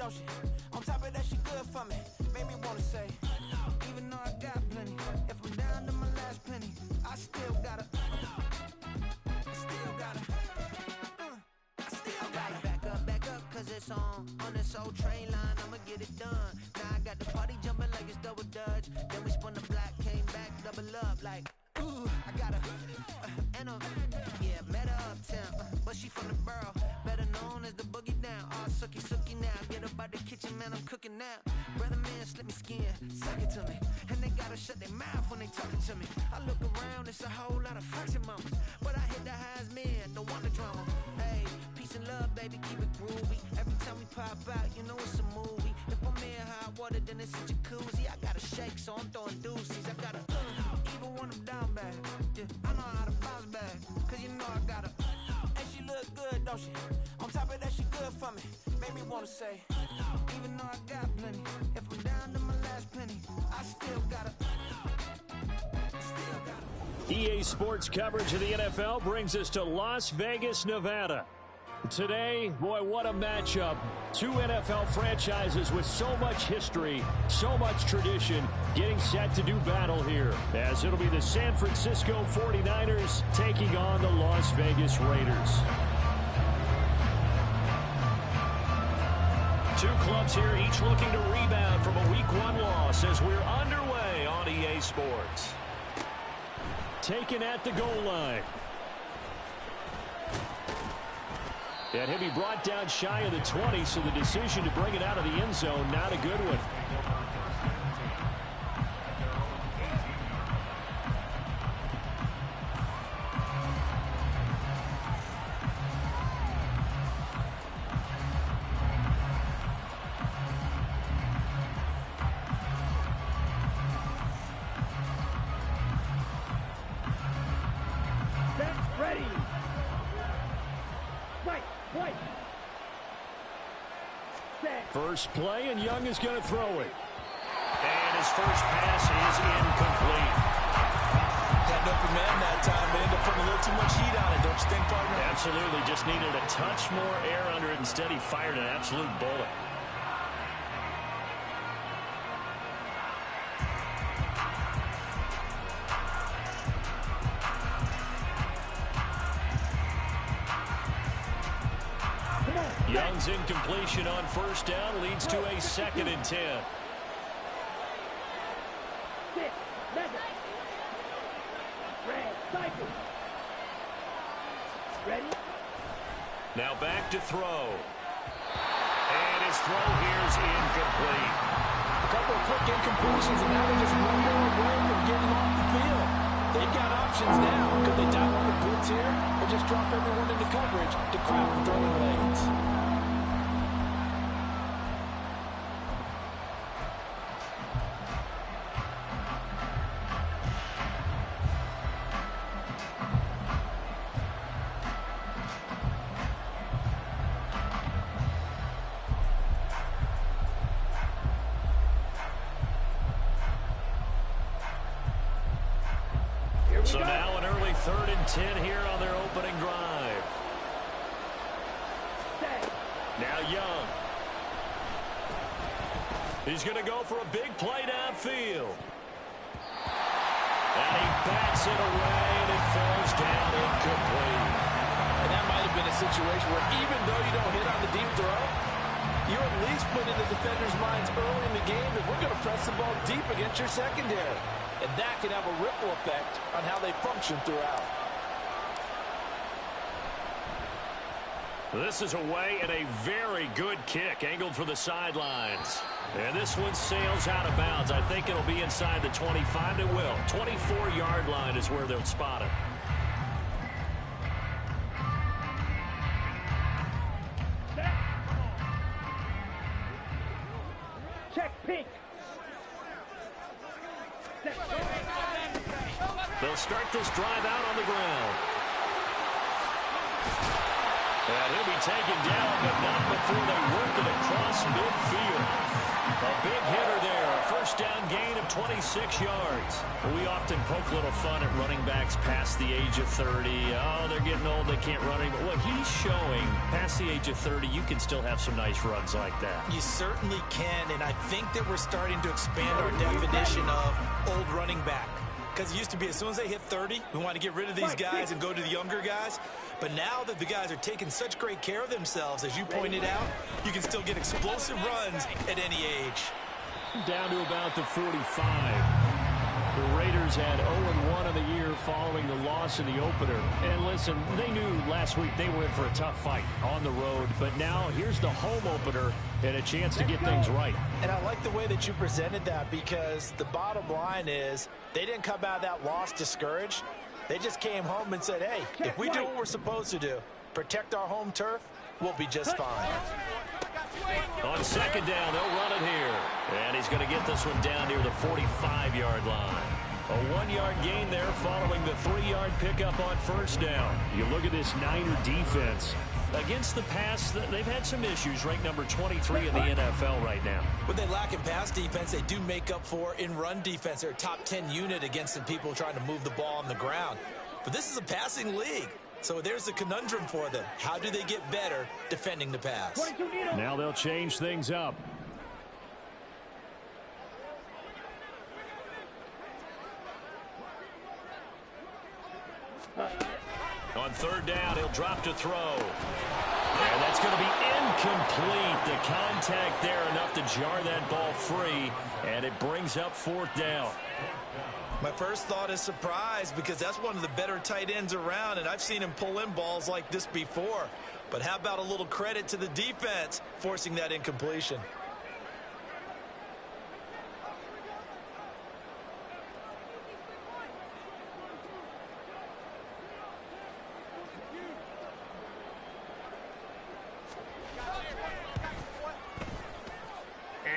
don't she? On top of that, she good for me. Made me wanna say, even though I got plenty, if I'm down to my last penny, I still gotta back up, cause it's on this old train line, I'ma get it done. Now I got the party jumping like it's double dutch. Then we spun the block, came back, double up like, ooh, I got a, yeah, met her uptown, but she from the borough, better known as the boogie down. All sucky now, get up out the kitchen, man, I'm cooking now. Brother man, slip me skin, suck it to me, and they gotta shut their mouth when they talking to me. I look around, it's a whole lot of flexing mamas, but I hit the highs, man, don't want the drama. Hey, peace and love, baby, keep it groovy. Every time we pop out, you know it's a movie. If I'm in hot water, then it's a jacuzzi. I gotta shake, so I'm throwing deuces. I gotta, even when I'm down bad, yeah, I know how to bounce back, cause you know I gotta, and she look good, don't she? On top of that, she good for me. Made me wanna say, even though I got plenty, if I'm down to my last penny, I still gotta. EA Sports coverage of the NFL brings us to Las Vegas, Nevada. Today, boy, what a matchup. Two NFL franchises with so much history, so much tradition, getting set to do battle here, as it'll be the San Francisco 49ers taking on the Las Vegas Raiders. Two clubs here, each looking to rebound from a Week 1 loss as we're underway on EA Sports. Taken at the goal line. And he'll be brought down shy of the 20, so the decision to bring it out of the end zone, not a good one. First play, and Young is going to throw it. And his first pass is incomplete. Had an open man that time, but ended up putting a little too much heat on it, don't you think, partner? Absolutely. Just needed a touch more air under it. Instead, he fired an absolute bullet. Young's incompletion on first down leads to a 2nd and 10. Now back to throw. And his throw here is incomplete. A couple of quick incompletions, and now they're just one more away from getting off the field. They've got options now. Could they dial up the blitz here, or just drop everyone into coverage to crowd the throwing lanes? So now an early 3rd and 10 here on their opening drive. Now Young. He's going to go for a big play downfield. And he bats it away, and it falls down incomplete. And that might have been a situation where even though you don't hit on the deep throw, you at least put in the defenders' minds early in the game that we're going to press the ball deep against your secondary. And that can have a ripple effect on how they function throughout. This is away and a very good kick angled for the sidelines. And this one sails out of bounds. I think it'll be inside the 25. It will. 24-yard line is where they'll spot it. Check pink. They'll start this drive out on the ground. And he'll be taken down, but not before they work it across midfield. A big hitter there. A first first down gain of 26 yards. We often poke a little fun at running backs past the age of 30. Oh, they're getting old, they can't run anymore. What he's showing, past the age of 30, you can still have some nice runs like that. You certainly can, and I think that we're starting to expand our definition of old running back. Because it used to be as soon as they hit 30, we want to get rid of these guys and go to the younger guys. But now that the guys are taking such great care of themselves, as you pointed out, you can still get explosive runs at any age. Down to about the 45. The Raiders had 0-1 in the year following the loss in the opener. And listen, they knew last week they were in for a tough fight on the road. But now here's the home opener and a chance to get things right. And I like the way that you presented that, because the bottom line is they didn't come out of that loss discouraged. They just came home and said, hey, if we do what we're supposed to do, protect our home turf, we'll be just fine. On second down, they'll run it here. And he's going to get this one down near the 45-yard line. A 1-yard gain there following the 3-yard pickup on first down. You look at this Niner defense. Against the pass, they've had some issues. Ranked number 23 in the NFL right now. What they lack in pass defense, they do make up for in run defense. They're a top 10 unit against the people trying to move the ball on the ground. But this is a passing league. So there's the conundrum for them. How do they get better defending the pass? Now they'll change things up. On third down, he'll drop to throw. And that's going to be incomplete. The contact there enough to jar that ball free, and it brings up fourth down. My first thought is surprise, because that's one of the better tight ends around, and I've seen him pull in balls like this before. But how about a little credit to the defense forcing that incompletion?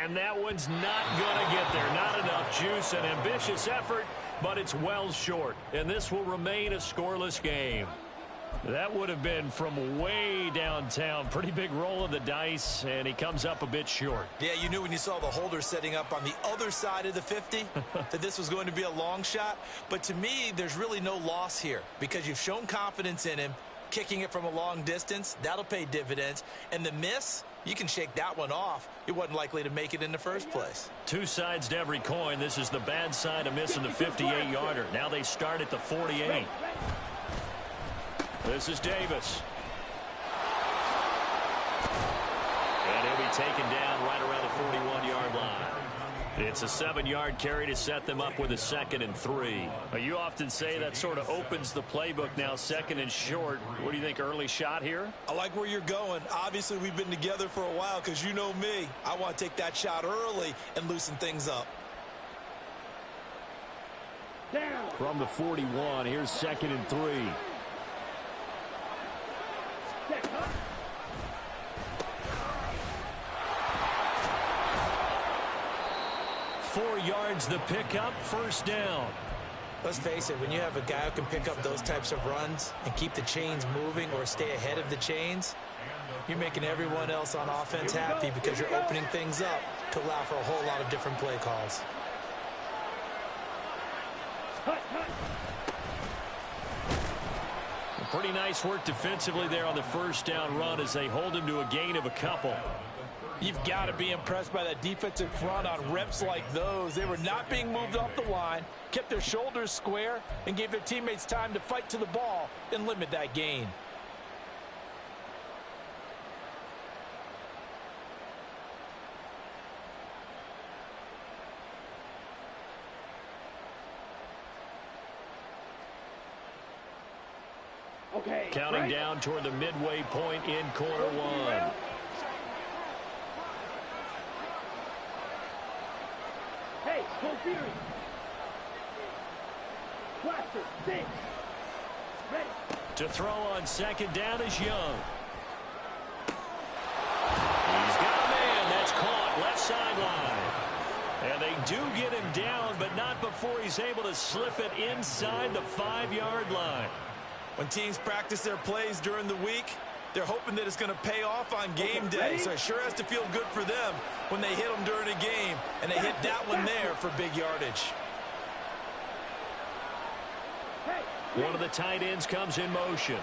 And that one's not going to get there. Not enough juice. An ambitious effort, but it's well short. And this will remain a scoreless game. That would have been from way downtown. Pretty big roll of the dice, and he comes up a bit short. Yeah, you knew when you saw the holder setting up on the other side of the 50 that this was going to be a long shot. But to me, there's really no loss here, because you've shown confidence in him. Kicking it from a long distance, that'll pay dividends. And the miss, you can shake that one off. It wasn't likely to make it in the first place. Two sides to every coin. This is the bad side of missing the 58-yarder. Now they start at the 48. This is Davis. And he'll be taken down right around the 41-yard line. It's a 7-yard carry to set them up with a 2nd and 3. You often say that sort of opens the playbook now, 2nd and short. What do you think, early shot here? I like where you're going. Obviously, we've been together for a while, because you know me. I want to take that shot early and loosen things up. From the 41, here's 2nd and 3. 4 yards the pickup, first down. Let's face it, when you have a guy who can pick up those types of runs and keep the chains moving or stay ahead of the chains, you're making everyone else on offense happy, because you're opening things up to allow for a whole lot of different play calls. Pretty nice work defensively there on the first down run as they hold him to a gain of a couple. You've got to be impressed by that defensive front on reps like those. They were not being moved off the line, kept their shoulders square, and gave their teammates time to fight to the ball and limit that gain. Okay, counting down toward the midway point in quarter one. Hey, go Fury. Blaster, 6. Ready. To throw on second down is Young. He's got a man. That's caught left sideline. And they do get him down, but not before he's able to slip it inside the 5-yard line. When teams practice their plays during the week, They're hoping that it's going to pay off on game day, so it sure has to feel good for them when they hit them during a game, and they hit that one there for big yardage. One of the tight ends comes in motion.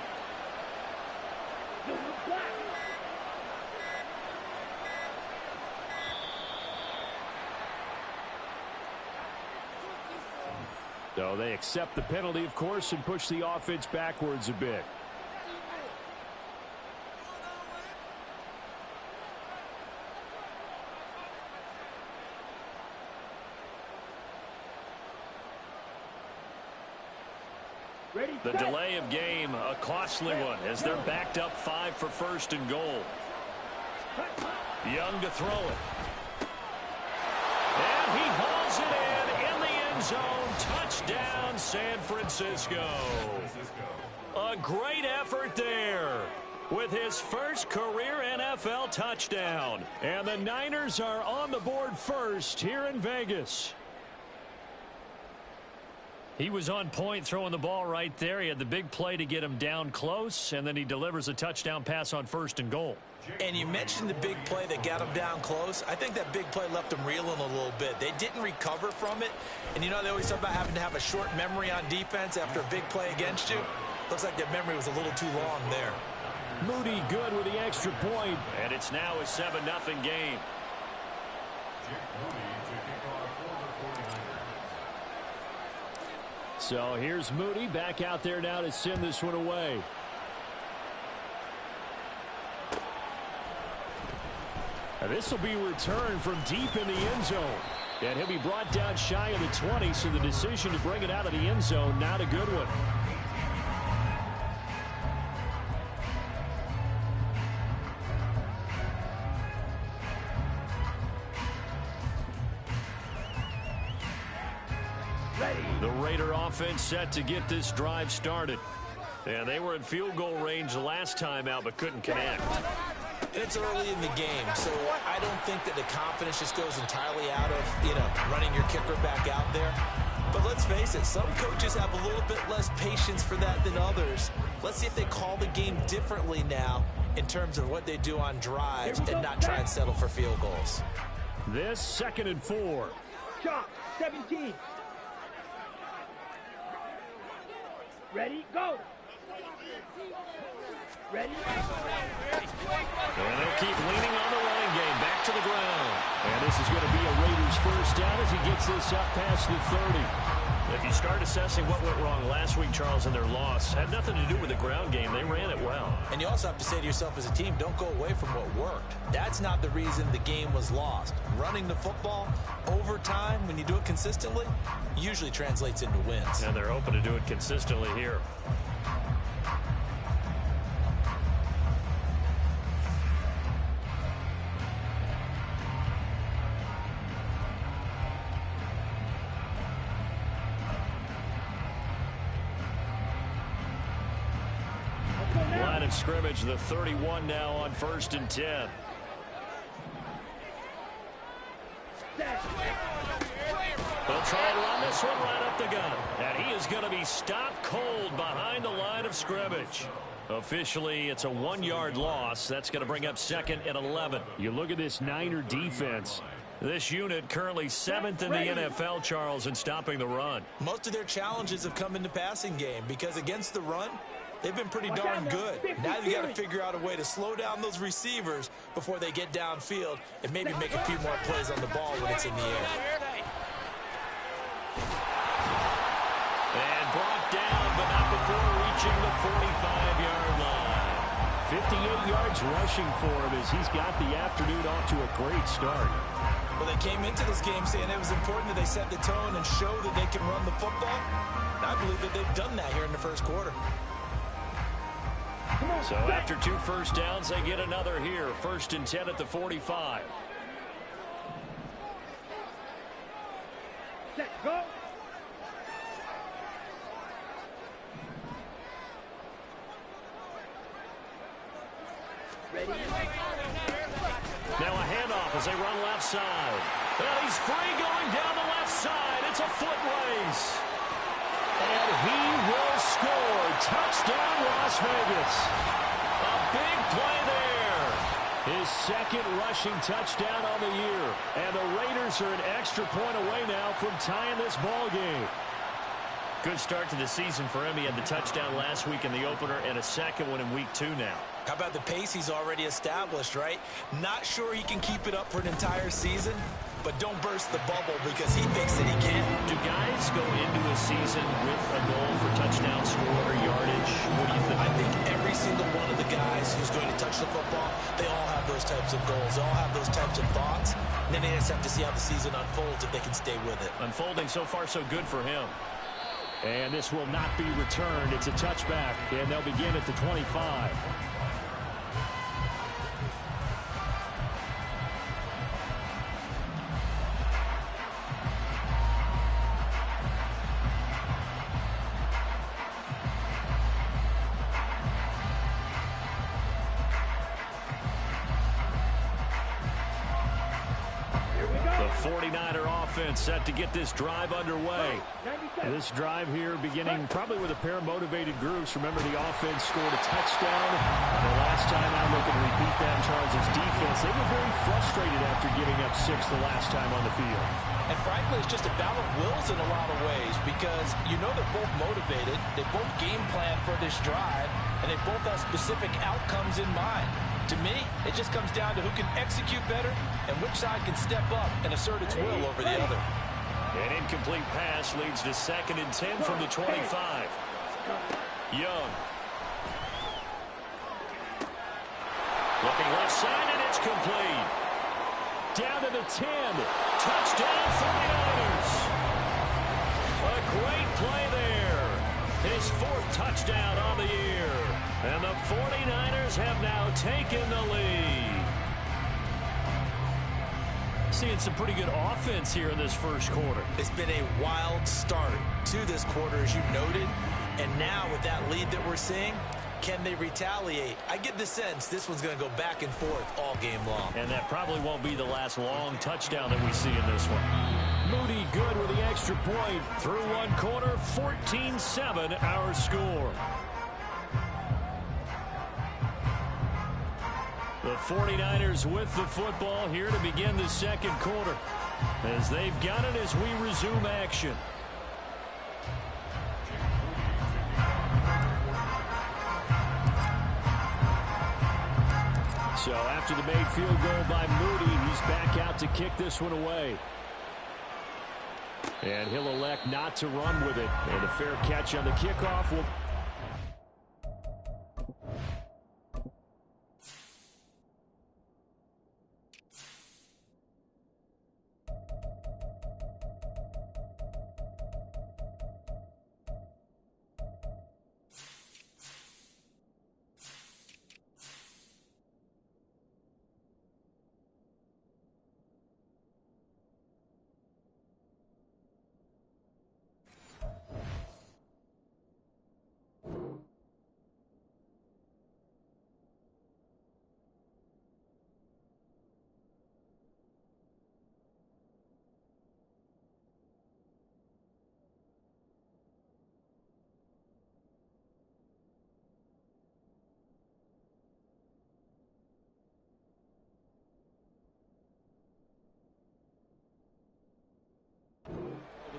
So they accept the penalty, of course, and push the offense backwards a bit. The delay of game, a costly one, as they're backed up 5 for first and goal. Young to throw it. And he hauls it in the end zone. Touchdown, San Francisco. A great effort there with his first career NFL touchdown. And the Niners are on the board first here in Vegas. He was on point throwing the ball right there. He had the big play to get him down close, and then he delivers a touchdown pass on first and goal. And you mentioned the big play that got him down close. I think that big play left him reeling a little bit. They didn't recover from it. And you know, they always talk about having to have a short memory on defense after a big play against you. Looks like that memory was a little too long there. Moody good with the extra point, and it's now a 7-0 game. So here's Moody back out there now to send this one away. This will be returned from deep in the end zone. And he'll be brought down shy of the 20, so the decision to bring it out of the end zone, not a good one. The Raider offense set to get this drive started. And they were in field goal range last time out, but couldn't connect. It's early in the game, so I don't think that the confidence just goes entirely out of, running your kicker back out there. But let's face it, some coaches have a little bit less patience for that than others. Let's see if they call the game differently now in terms of what they do on drives and not try and settle for field goals. This 2nd and 4. Chop, 17. Ready, go. Ready, and they'll keep leaning on the running game. Back to the ground. And this is going to be a Raiders first down as he gets this up past the 30. If you start assessing what went wrong last week, Charles, in their loss, had nothing to do with the ground game. They ran it well. And you also have to say to yourself as a team, don't go away from what worked. That's not the reason the game was lost. Running the football over time, when you do it consistently, usually translates into wins. And they're hoping to do it consistently here. Line of scrimmage, the 31 now on 1st and 10. They'll try and run this one right up the gut. And he is going to be stopped cold behind the line of scrimmage. Officially, it's a 1-yard loss. That's going to bring up 2nd and 11. You look at this Niner defense. This unit currently 7th in the NFL, Charles, in stopping the run. Most of their challenges have come in the passing game because against the run, they've been pretty darn good. Now you got to figure out a way to slow down those receivers before they get downfield and maybe make a few more plays on the ball when it's in the air. And brought down, but not before reaching the 45-yard line. 58 yards rushing for him as he's got the afternoon off to a great start. Well, they came into this game saying it was important that they set the tone and show that they can run the football. And I believe that they've done that here in the first quarter. So after 2 first downs, they get another here. 1st and 10 at the 45. Set, go. Ready. Now a handoff as they run left side. And he's free going down the left side. It's a foot race. And he will score. Touchdown, Las Vegas. A big play there. His second rushing touchdown on the year. And the Raiders are an extra point away now from tying this ball game. Good start to the season for him. He had the touchdown last week in the opener and a second one in week 2 now. How about the pace he's already established, right? Not sure he can keep it up for an entire season, but don't burst the bubble because he thinks that he can. Do guys go into a season with a goal for touchdown score or yardage? What do you think? I think every single one of the guys who's going to touch the football, they all have those types of goals. They all have those types of thoughts. And then they just have to see how the season unfolds if they can stay with it. Unfolding so far so good for him. And this will not be returned. It's a touchback, and they'll begin at the 25. The 49er offense set to get this drive underway. This drive here beginning probably with a pair of motivated groups. Remember, the offense scored a touchdown. The last time I look and repeat that, Charles' defense, they were very frustrated after giving up 6 the last time on the field. And frankly, it's just a battle of wills in a lot of ways because you know they're both motivated. They both game plan for this drive, and they both have specific outcomes in mind. To me, it just comes down to who can execute better and which side can step up and assert its will over the other. An incomplete pass leads to 2nd and 10 from the 25. Young. Looking left side, and it's complete. Down to the 10. Touchdown, 49ers. A great play there. His 4th touchdown on the year. And the 49ers have now taken the lead. Seeing some pretty good offense here in this first quarter. It's been a wild start to this quarter, as you noted. And now with that lead that we're seeing, can they retaliate? I get the sense this one's going to go back and forth all game long. And that probably won't be the last long touchdown that we see in this one. Moody good with the extra point. Through one quarter, 14-7 our score. The 49ers with the football here to begin the second quarter. As they've got it as we resume action. So after the made field goal by Moody, he's back out to kick this one away. And he'll elect not to run with it. And a fair catch on the kickoff will...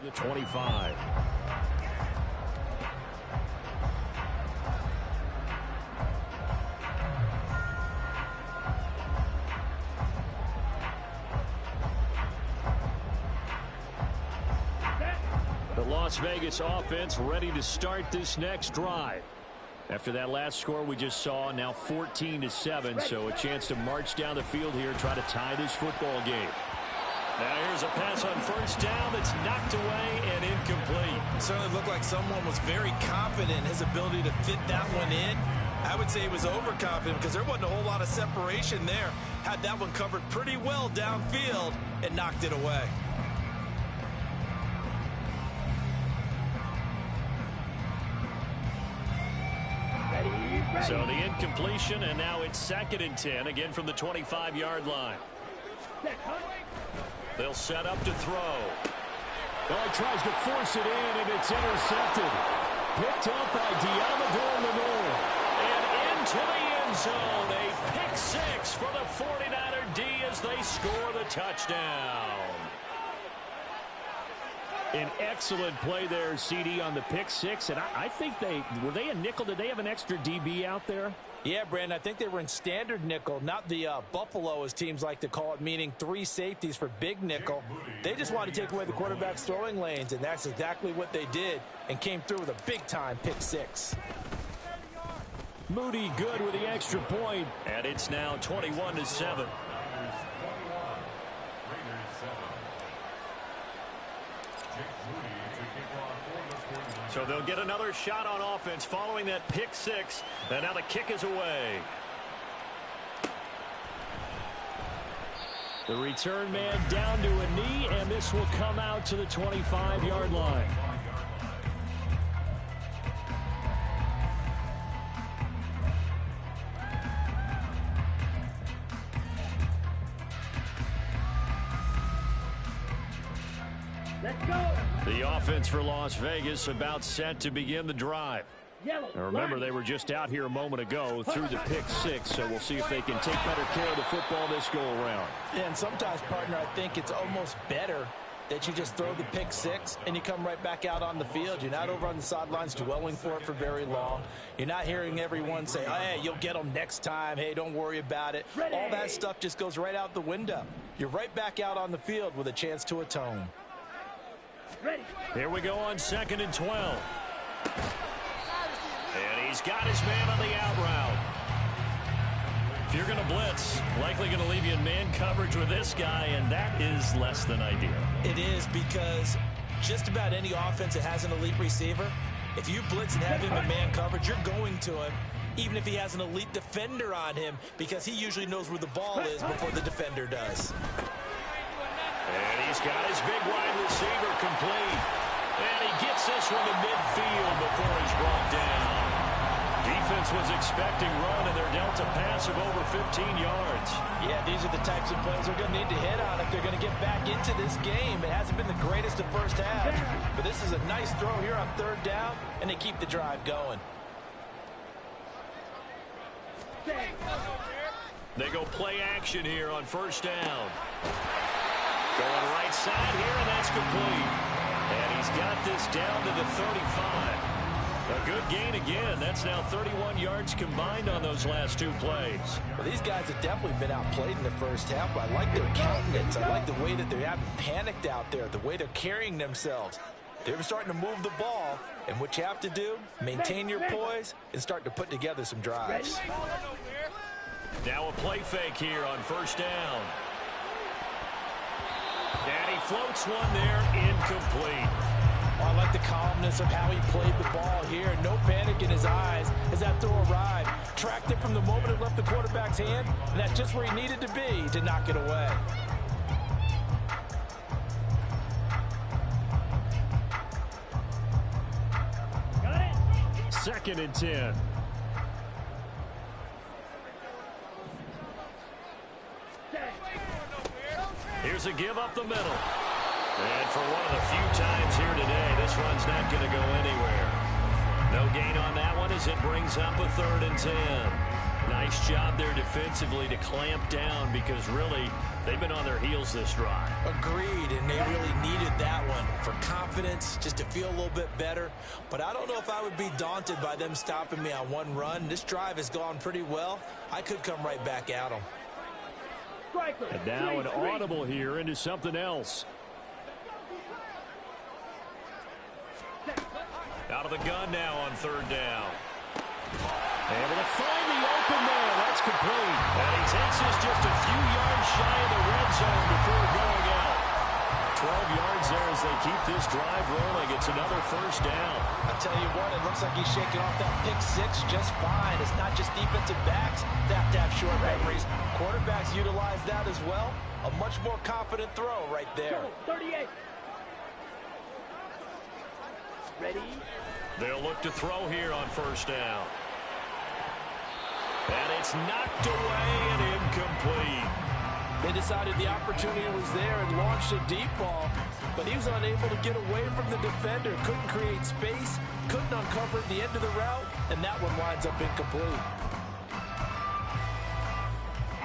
The 25. The Las Vegas offense ready to start this next drive. After that last score we just saw, now 14-7, so a chance to march down the field here, try to tie this football game. Now here's a pass on first down that's knocked away and incomplete. It certainly looked like someone was very confident in his ability to fit that one in. I would say he was overconfident because there wasn't a whole lot of separation there. Had that one covered pretty well downfield and knocked it away. So the incompletion, and now it's 2nd and 10, again from the 25-yard line. They'll set up to throw. Well, he tries to force it in, and it's intercepted. Picked up by Diamador Lenore. And into the end end zone. A pick six for the 49er D as they score the touchdown. An excellent play there, CD, on the pick six. And I think were they a nickel? Did they have an extra DB out there? Yeah, Brandon, I think they were in standard nickel, not the Buffalo, as teams like to call it, meaning 3 safeties for big nickel. They just wanted to take away the quarterback's throwing lanes, and that's exactly what they did, and came through with a big-time pick six. Moody good with the extra point, and it's now 21-7. So they'll get another shot on offense following that pick six. And now the kick is away. The return man down to a knee, and this will come out to the 25-yard line. Let's go. The offense for Las Vegas about set to begin the drive. Yellow. Now remember, they were just out here a moment ago through the pick six, so we'll see if they can take better care of the football this go-around. Yeah, and sometimes, partner, I think it's almost better that you just throw the pick six and you come right back out on the field. You're not over on the sidelines dwelling for it for very long. You're not hearing everyone say, oh, hey, you'll get them next time. Hey, don't worry about it. Ready. All that stuff just goes right out the window. You're right back out on the field with a chance to atone. Ready. Here we go on 2nd and 12. And he's got his man on the out route. If you're going to blitz, likely going to leave you in man coverage with this guy, and that is less than ideal. It is, because just about any offense that has an elite receiver, if you blitz and have him in man coverage, you're going to him, even if he has an elite defender on him, because he usually knows where the ball is before the defender does. And he's got his big wide receiver complete. And he gets this one to midfield before he's brought down. Defense was expecting run, and they're dealt a pass of over 15 yards. Yeah, these are the types of plays they're going to need to hit on if they're going to get back into this game. It hasn't been the greatest of first half, but this is a nice throw here on 3rd down, and they keep the drive going. They go play action here on 1st down. Going right side here, and that's complete. And he's got this down to the 35. A good gain again. That's now 31 yards combined on those last 2 plays. Well, these guys have definitely been outplayed in the first half, but I like their countenance. I like the way that they haven't panicked out there, the way they're carrying themselves. They're starting to move the ball, and what you have to do, maintain your poise and start to put together some drives. Now a play fake here on 1st down. And he floats one there, incomplete. Oh, I like the calmness of how he played the ball here. No panic in his eyes as that throw arrived. Tracked it from the moment it left the quarterback's hand, and that's just where he needed to be to knock it away. Got it. 2nd and 10. Here's a give up the middle. And for one of the few times here today, this run's not going to go anywhere. No gain on that one as it brings up a 3rd and 10. Nice job there defensively to clamp down, because really they've been on their heels this drive. Agreed, and they really needed that one for confidence, just to feel a little bit better. But I don't know if I would be daunted by them stopping me on one run. This drive has gone pretty well. I could come right back at them. And now an audible here into something else. Out of the gun now on 3rd down. Able to find the open man. That's complete. And he takes this just a few yards shy of the red zone before going out. 12 yards there as they keep this drive rolling. It's another 1st down. I tell you what, it looks like he's shaking off that pick six just fine. It's not just defensive backs that have to have short memories. Quarterbacks utilize that as well. A much more confident throw right there. 38. Ready. They'll look to throw here on 1st down. And it's knocked away and incomplete. They decided the opportunity was there and launched a deep ball, but he was unable to get away from the defender. Couldn't create space, couldn't uncover the end of the route, and that one winds up incomplete.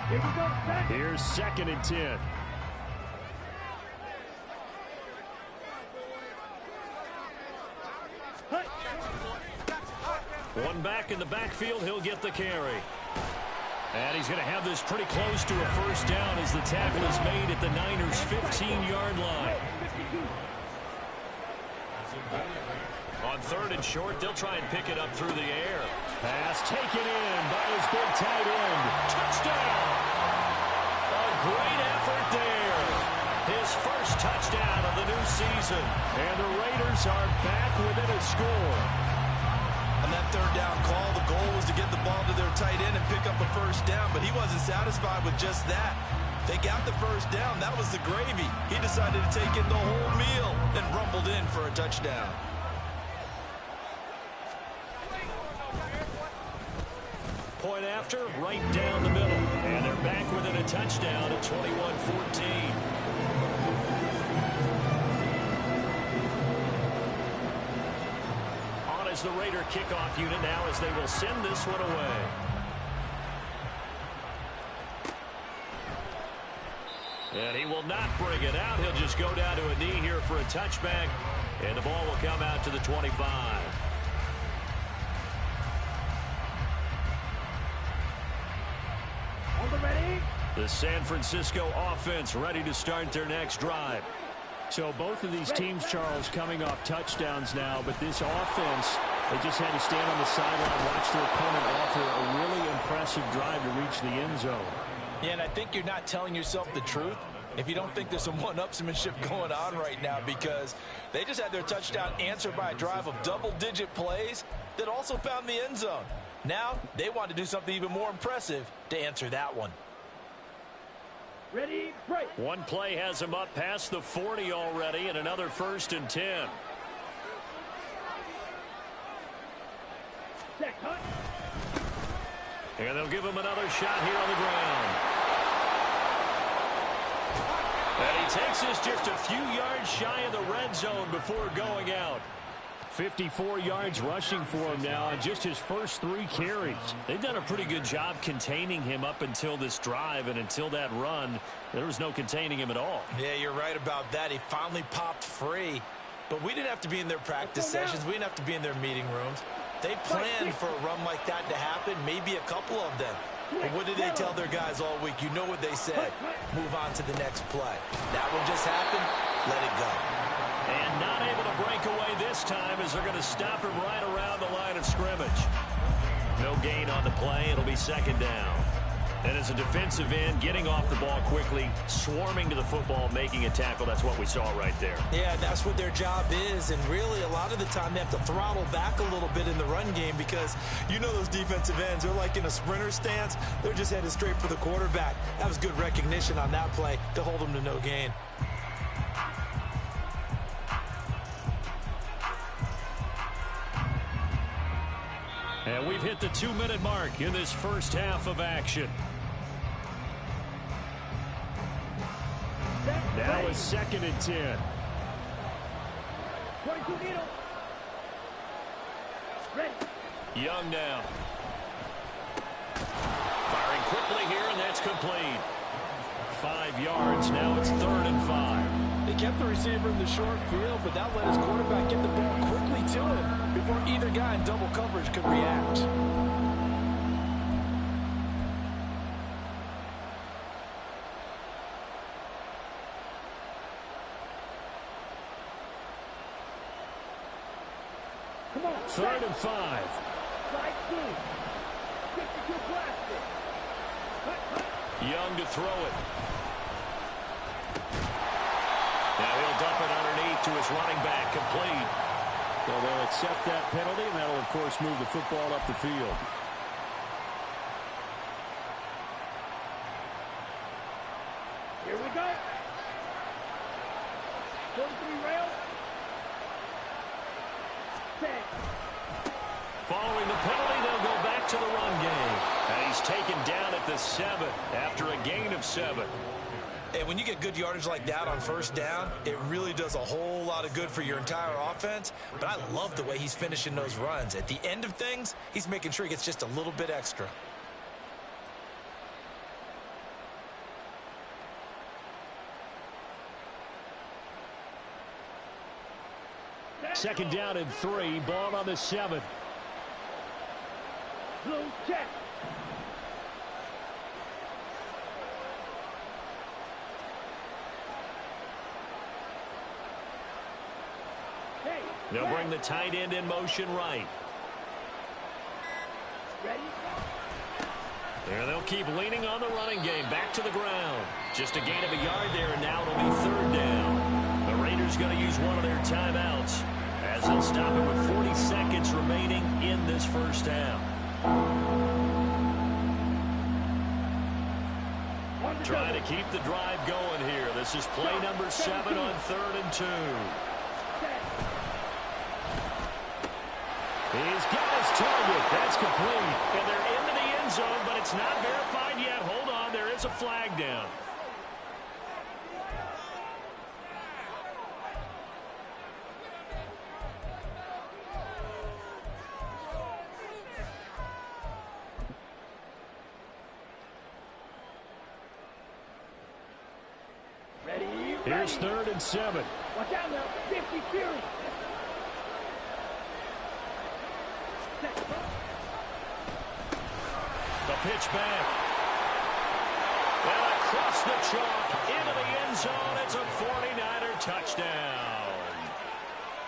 Here we go, set. Here's 2nd and 10. One back in the backfield, he'll get the carry. And he's going to have this pretty close to a first down as the tackle is made at the Niners' 15-yard line. On 3rd and short, they'll try and pick it up through the air. Pass taken in by his big tight end. Touchdown! A great effort there. His first touchdown of the new season. And the Raiders are back within a score. On that 3rd down call, the goal was to get the ball to their tight end and pick up a first down, but he wasn't satisfied with just that. They got the first down. That was the gravy. He decided to take in the whole meal and rumbled in for a touchdown. Point after, right down the middle. And they're back within a touchdown at 21-14. As the Raider kickoff unit now as they will send this one away. And he will not bring it out. He'll just go down to a knee here for a touchback. And the ball will come out to the 25. On the ready. The San Francisco offense ready to start their next drive. So both of these teams, Charles, coming off touchdowns now, but this offense, they just had to stand on the sideline, watch their opponent offer a really impressive drive to reach the end zone. Yeah, and I think you're not telling yourself the truth if you don't think there's some one-upsmanship going on right now, because they just had their touchdown answered by a drive of double-digit plays that also found the end zone. Now they want to do something even more impressive to answer that one. Ready, break. One play has him up past the 40 already, and another 1st and 10. Set, cut. And they'll give him another shot here on the ground. And he takes this just a few yards shy of the red zone before going out. 54 yards rushing for him now on just his first 3 carries. They've done a pretty good job containing him up until this drive, and until that run, there was no containing him at all. Yeah, you're right about that. He finally popped free. But we didn't have to be in their practice sessions. We didn't have to be in their meeting rooms. They planned for a run like that to happen, maybe a couple of them. But what did they tell their guys all week? You know what they said. Move on to the next play. That one just happened. Let it go. And not able to break away this time as they're going to stop him right around the line of scrimmage. No gain on the play. It'll be 2nd down. And as a defensive end, getting off the ball quickly, swarming to the football, making a tackle, that's what we saw right there. Yeah, that's what their job is. And really, a lot of the time, they have to throttle back a little bit in the run game because you know those defensive ends, they're like in a sprinter stance. They're just headed straight for the quarterback. That was good recognition on that play to hold them to no gain. And we've hit the 2-minute mark in this first half of action. Now it's 2nd and 10. 22 needle. Ready. Young now. Firing quickly here, and that's complete. 5 yards. Now it's 3rd and 5. They kept the receiver in the short field, but that let his quarterback get the ball quickly to him before either guy in double coverage could react. Come on. 3rd and 5. Side 2. 52 plastic. Young to throw it. Now he'll dump it underneath to his running back, complete. So they'll accept that penalty, and that'll, of course, move the football up the field. Here we go. 43 rail. Set. Following the penalty, they'll go back to the run game. And he's taken down at the 7 after a gain of 7. And when you get good yardage like that on first down, it really does a whole lot of good for your entire offense. But I love the way he's finishing those runs. At the end of things, he's making sure he gets just a little bit extra. second down and 3. Ball on the 7. Blue check. Hey, They'll bring the tight end in motion right. ready? There they'll keep leaning on the running game. Back to the ground. Just a gain of a yard there, and now it'll be third down. The Raiders going to use one of their timeouts as they'll stop it with 40 seconds remaining in this first half. Trying to keep the drive going here. This is play number 7 on 3rd and 2. He's got his target. That's complete. And they're into the end zone, but it's not verified yet. Hold on. There is a flag down. Ready? Here's 3rd and 7. Watch out now. 50 series. The pitch back. And across the chalk into the end zone. It's a 49er touchdown.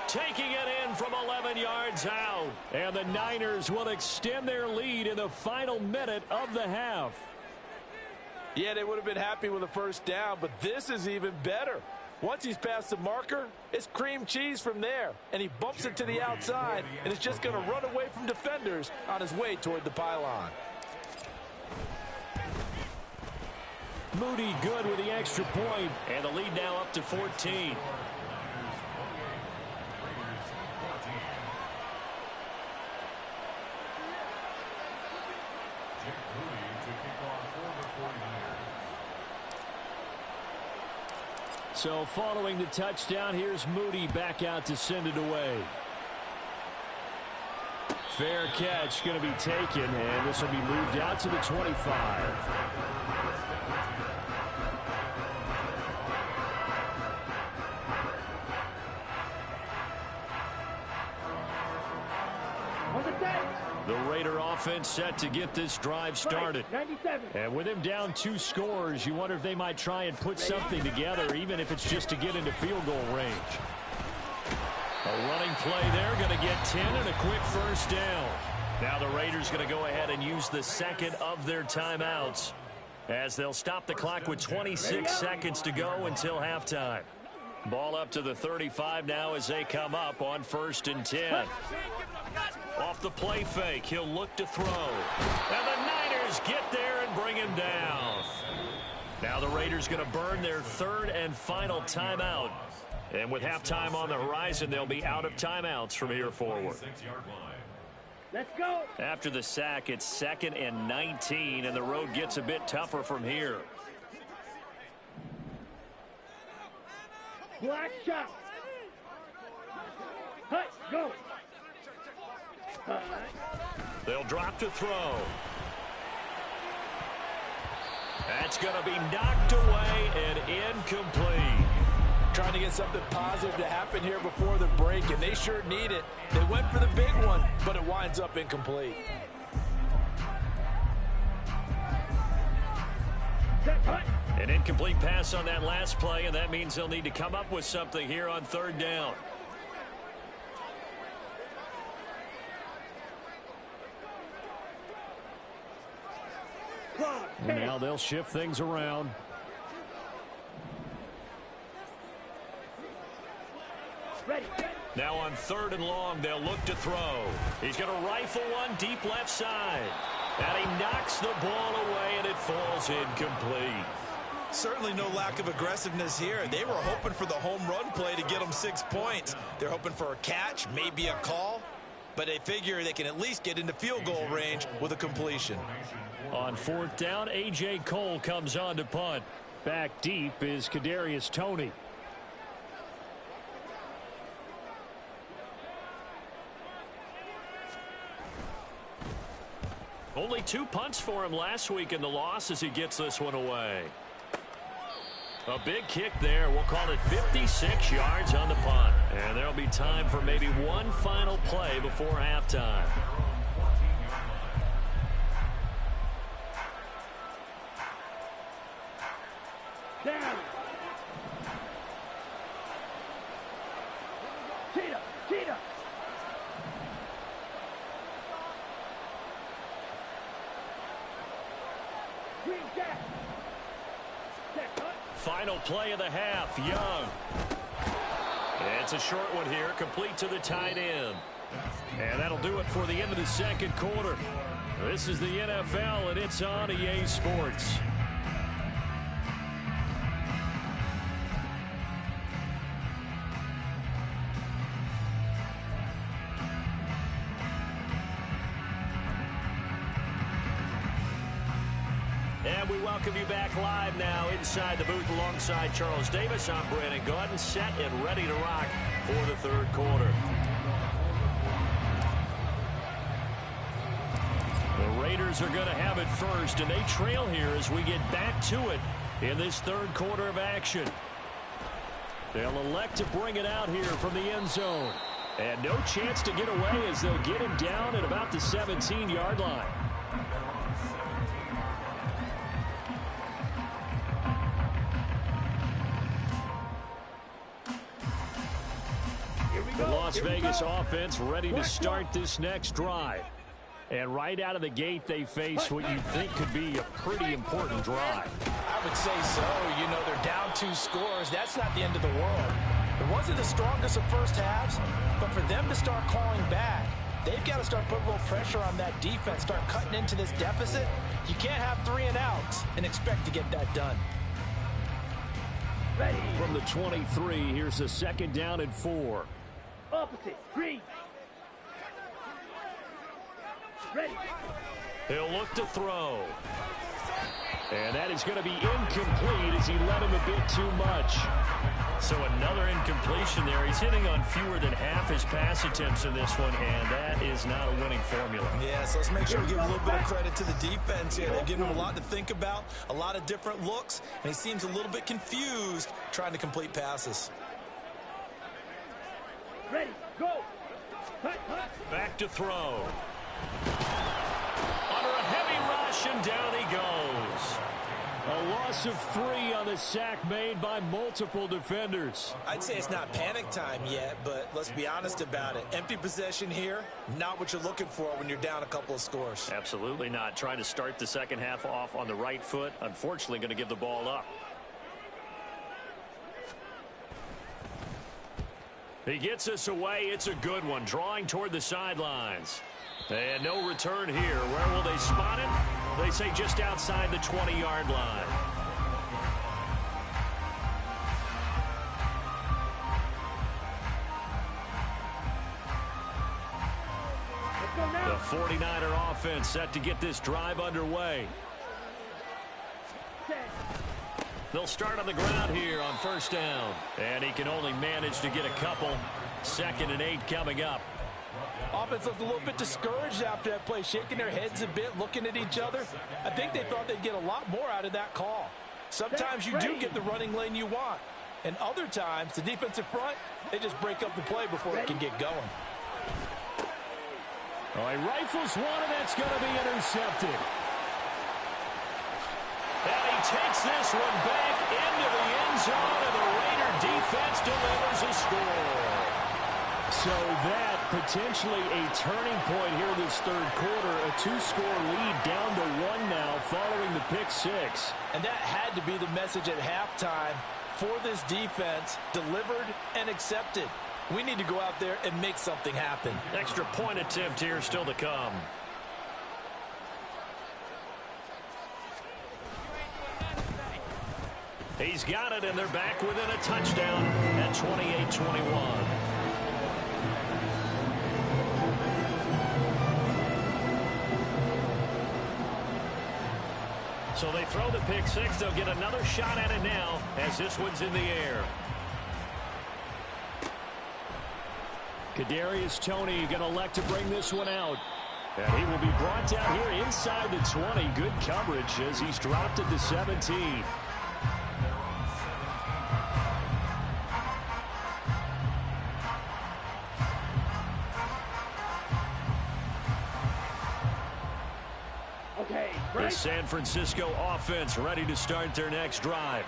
Taking it in from 11 yards out. And the Niners will extend their lead in the final minute of the half. Yeah, they would have been happy with a first down, but this is even better. Once he's past the marker, it's cream cheese from there. And he bumps it to the outside, and it's just going to run away from defenders on his way toward the pylon. Moody good with the extra point, and the lead now up to 14. So following the touchdown, here's Moody back out to send it away. Fair catch going to be taken, and this will be moved out to the 25. The Raider offense set to get this drive started. 97. And with him down 2 scores, you wonder if they might try and put something together, even if it's just to get into field goal range. A running play there, going to get 10 and a quick first down. Now the Raiders going to go ahead and use the second of their timeouts as they'll stop the clock with 26 seconds to go until halftime. Ball up to the 35 now as they come up on 1st and 10. Off the play fake, he'll look to throw. And the Niners get there and bring him down. Now the Raiders going to burn their 3rd and final timeout. And with halftime on the horizon, they'll be out of timeouts from here forward. Let's go. After the sack, it's 2nd and 19, and the road gets a bit tougher from here. Black shot. Hut, go. They'll drop to throw. That's going to be knocked away and incomplete. Trying to get something positive to happen here before the break, and they sure need it. They went for the big one, but it winds up incomplete. An incomplete pass on that last play, and that means they'll need to come up with something here on 3rd down. Now they'll shift things around. Ready. Now on 3rd and long, they'll look to throw. He's going to rifle one deep left side. And he knocks the ball away, and it falls incomplete. Certainly no lack of aggressiveness here. They were hoping for the home run play to get them 6 points. They're hoping for a catch, maybe a call, but they figure they can at least get into field goal range with a completion. On 4th down, A.J. Cole comes on to punt. Back deep is Kadarius Toney. Only 2 punts for him last week in the loss as he gets this one away. A big kick there. We'll call it 56 yards on the punt. And there'll be time for maybe one final play before halftime. Down. Cheetah. Cheetah. Green jack. Final play of the half, Young. It's a short one here, complete to the tight end. And that'll do it for the end of the second quarter. This is the NFL, and it's on EA Sports. And we welcome you back live now inside the booth alongside Charles Davis. I'm Brandon Gaudin, set and ready to rock for the third quarter. The Raiders are going to have it first, and they trail here as we get back to it in this third quarter of action. They'll elect to bring it out here from the end zone. And no chance to get away as they'll get him down at about the 17-yard line. The Las Vegas offense ready to start this next drive. And right out of the gate, they face what you think could be a pretty important drive. I would say so. You know, they're down 2 scores. That's not the end of the world. It wasn't the strongest of first halves, but for them to start clawing back, they've got to start putting a little pressure on that defense, start cutting into this deficit. You can't have 3 and outs and expect to get that done. Ready. From the 23, here's a 2nd down and 4. Opposite. Green. Ready. He'll look to throw. And that is going to be incomplete as he led him a bit too much. So another incompletion there. He's hitting on fewer than half his pass attempts in this one, and that is not a winning formula. Yeah, so let's make sure we give a little bit of credit to the defense here. They've given him a lot to think about, a lot of different looks, and he seems a little bit confused trying to complete passes. Ready. Go. Back to throw. Under a heavy rush, and down he goes. A loss of 3 on the sack made by multiple defenders. I'd say it's not panic time yet, but let's be honest about it. Empty possession here, not what you're looking for when you're down a couple of scores. Absolutely not. Trying to start the second half off on the right foot. Unfortunately, going to give the ball up. He gets us away. It's a good one. Drawing toward the sidelines. And no return here. Where will they spot it? They say just outside the 20-yard line. The 49er offense set to get this drive underway. They'll start on the ground here on 1st down. And he can only manage to get a couple. 2nd and 8 coming up. Offense looked a little bit discouraged after that play, shaking their heads a bit, looking at each other. I think they thought they'd get a lot more out of that call. Sometimes you do get the running lane you want. And other times, the defensive front, they just break up the play before it can get going. Oh, he rifles one, and that's going to be intercepted. And he takes this one back into the end zone, and the Raider defense delivers a score. So that potentially a turning point here this third quarter. A 2-score lead down to 1 now following the pick 6. And that had to be the message at halftime for this defense, delivered and accepted. We need to go out there and make something happen. Extra point attempt here still to come. He's got it, and they're back within a touchdown at 28-21. So they throw the pick 6. They'll get another shot at it now as this one's in the air. Kadarius Toney going to elect to bring this one out. And he will be brought down here inside the 20. Good coverage as he's dropped at the 17. Okay, The break. San Francisco offense ready to start their next drive.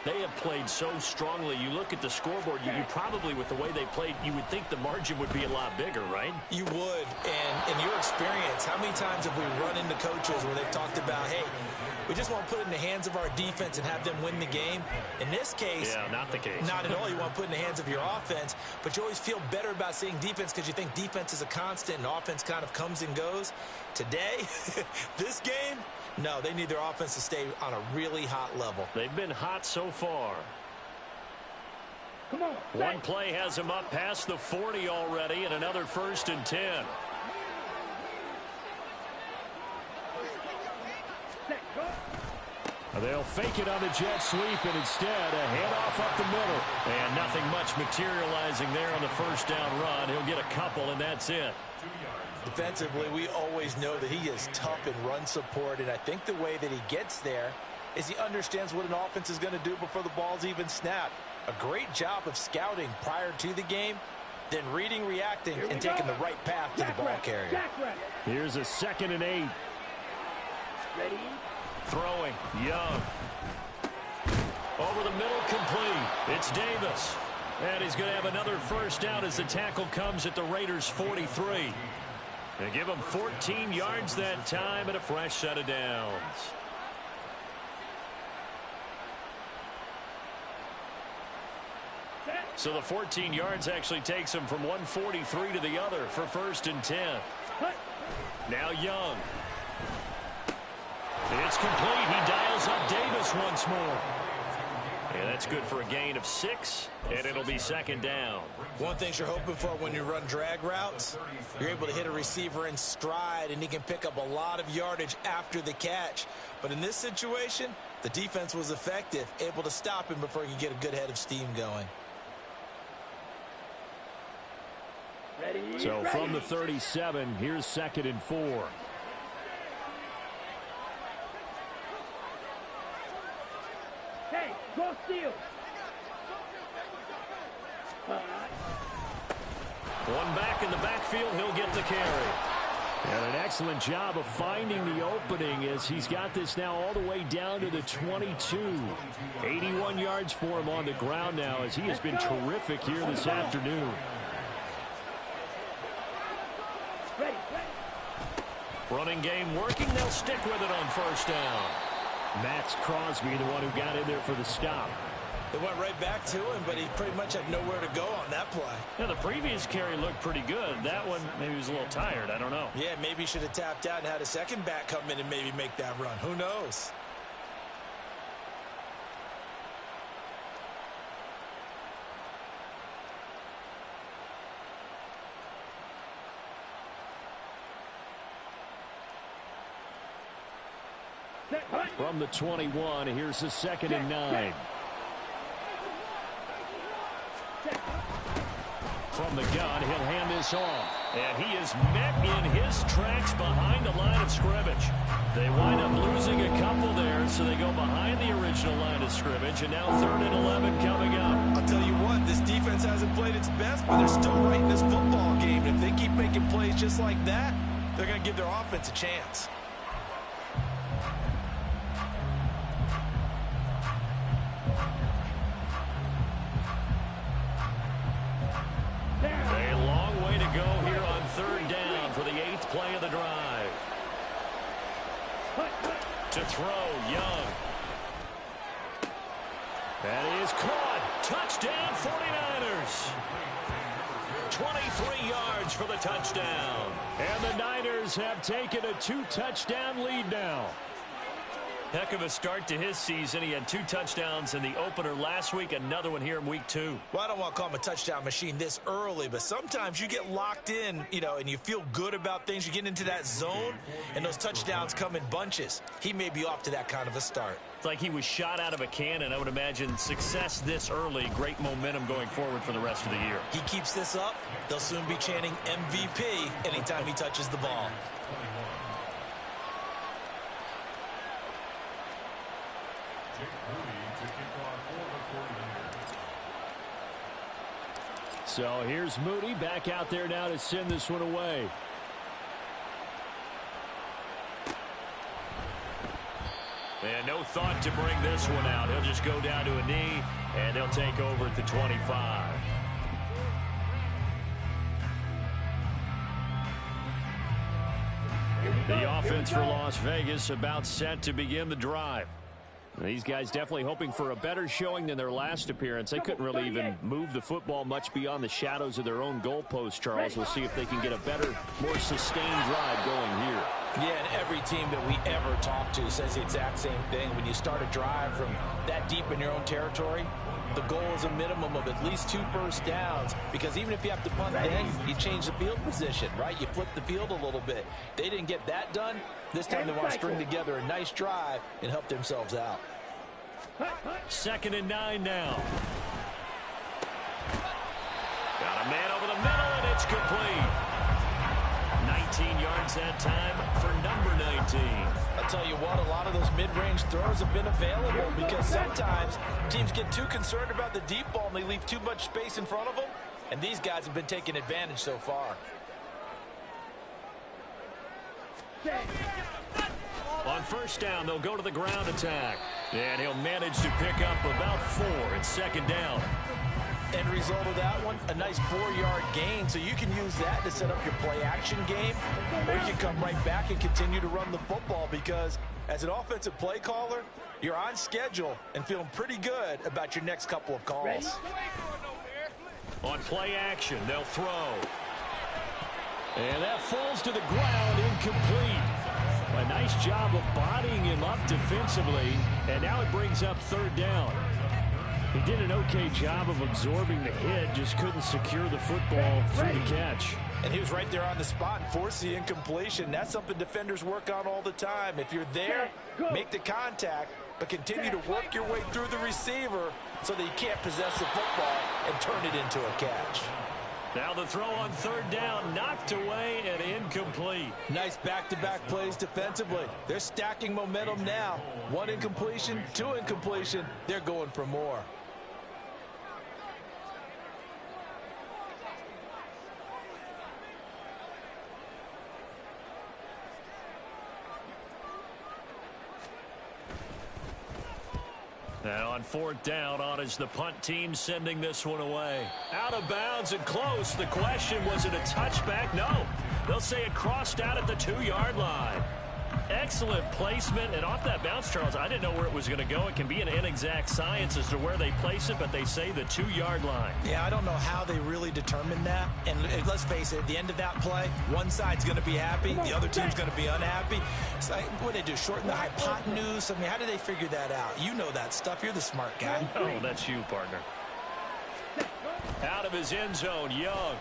They have played so strongly. You look at the scoreboard, you probably, with the way they played, you would think the margin would be a lot bigger, right? You would. And in your experience, how many times have we run into coaches where they've talked about, hey, we just want to put it in the hands of our defense and have them win the game? In this case, yeah, not the case. Not at all. You want to put it in the hands of your offense, but you always feel better about seeing defense because you think defense is a constant and offense kind of comes and goes. Today, this game, no, they need their offense to stay on a really hot level. They've been hot so far. Come on. One play has them up past the 40 already, and another 1st and 10. Set, go. They'll fake it on the jet sweep, and instead a handoff up the middle. And nothing much materializing there on the first down run. He'll get a couple, and that's it. Defensively, we always know that he is tough in run support, and I think the way that he gets there is he understands what an offense is going to do before the ball's even snapped. A great job of scouting prior to the game, then reading, reacting, and taking the right path to the ball carrier. Here's a 2nd and 8. Ready. Throwing, Young. Over the middle, complete. It's Davis. And he's going to have another first down as the tackle comes at the Raiders' 43. They give him 14 yards that time and a fresh set of downs. So the 14 yards actually takes him from 143 to the other for 1st and 10. Now Young. It's complete. He dials up Davis once more. Yeah, that's good for a gain of 6, and it'll be 2nd down. One thing you're hoping for when you run drag routes, you're able to hit a receiver in stride, and he can pick up a lot of yardage after the catch. But in this situation, the defense was effective, able to stop him before he could get a good head of steam going. Ready. So from the 37, here's 2nd and 4. Hey, go steal. One back in the backfield, he'll get the carry. And an excellent job of finding the opening as he's got this now all the way down to the 22. 81 yards for him on the ground now as he has been terrific here this afternoon. Ready. Running game working. They'll stick with it on 1st down. Max Crosby, the one who got in there for the stop. They went right back to him, but he pretty much had nowhere to go on that play. Yeah, the previous carry looked pretty good. That one, maybe he was a little tired. I don't know. Yeah, maybe he should have tapped out and had a second back come in and maybe make that run. Who knows? From the 21, here's the 2nd and 9. From the gun, he'll hand this off. And he is met in his tracks behind the line of scrimmage. They wind up losing a couple there, so they go behind the original line of scrimmage, and now 3rd and 11 coming up. I'll tell you what, this defense hasn't played its best, but they're still right in this football game. If they keep making plays just like that, they're going to give their offense a chance. A long way to go here on 3rd down for the 8th play of the drive. To throw, Young. That is caught. Touchdown, 49ers. 23 yards for the touchdown. And the Niners have taken a 2-touchdown lead now. Heck of a start to his season. He had 2 touchdowns in the opener last week, another one here in week 2. Well, I don't want to call him a touchdown machine this early, but sometimes you get locked in, and you feel good about things. You get into that zone, and those touchdowns come in bunches. He may be off to that kind of a start. It's like he was shot out of a cannon. I would imagine success this early, great momentum going forward for the rest of the year. He keeps this up, they'll soon be chanting MVP anytime he touches the ball. So here's Moody back out there now to send this one away. And no thought to bring this one out. He'll just go down to a knee, and he'll take over at the 25. The offense for Las Vegas about set to begin the drive. These guys definitely hoping for a better showing than their last appearance. They couldn't really even move the football much beyond the shadows of their own goalpost, Charles. We'll see if they can get a better, more sustained drive going here. Yeah, and every team that we ever talk to says the exact same thing. When you start a drive from that deep in your own territory, the goal is a minimum of at least 2 first downs, because even if you have to punt then, you change the field position, right? You flip the field a little bit. They didn't get that done. This time they want to string together a nice drive and help themselves out. 2nd and 9 now. Got a man over the middle, and it's complete. 19 yards that time for number 19. I'll tell you what, a lot of those mid-range throws have been available because sometimes teams get too concerned about the deep ball and they leave too much space in front of them, and these guys have been taking advantage so far. On first down, they'll go to the ground attack, and he'll manage to pick up about 4 at 2nd down. End result of that one, a nice 4-yard gain, so you can use that to set up your play-action game, or you can come right back and continue to run the football, because as an offensive play caller, you're on schedule and feeling pretty good about your next couple of calls. On play action, they'll throw. And that falls to the ground, incomplete. A nice job of bodying him up defensively, and now it brings up 3rd down. He did an okay job of absorbing the hit, just couldn't secure the football through the catch. And he was right there on the spot and forced the incompletion. That's something defenders work on all the time. If you're there, make the contact, but continue to work your way through the receiver so that you can't possess the football and turn it into a catch. Now the throw on 3rd down, knocked away and incomplete. Nice back-to-back plays defensively. They're stacking momentum now. 1 incompletion, 2 incompletion. They're going for more. And on 4th down, on is the punt team sending this one away. Out of bounds and close. The question, was it a touchback? No. They'll say it crossed out at the 2-yard line. Excellent placement, and off that bounce, Charles, I didn't know where it was going to go. It can be an inexact science as to where they place it, but they say the 2-yard line. Yeah, I don't know how they really determined that. And let's face it, at the end of that play, one side's going to be happy, the other team's going to be unhappy. It's like, what do they do, shorten the hypotenuse? I mean, how do they figure that out? You know that stuff. You're the smart guy. Oh, that's you, partner. Out of his end zone, Young.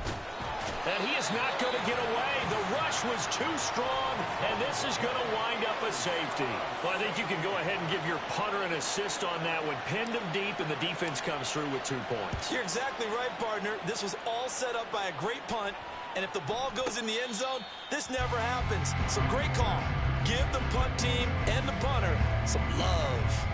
And he is not going to get away. The rush was too strong, and this is going to wind up a safety. Well, I think you can go ahead and give your punter an assist on that one. Pinned him deep, and the defense comes through with 2 points. You're exactly right, partner. This was all set up by a great punt, and if the ball goes in the end zone, this never happens. So great call. Give the punt team and the punter some love.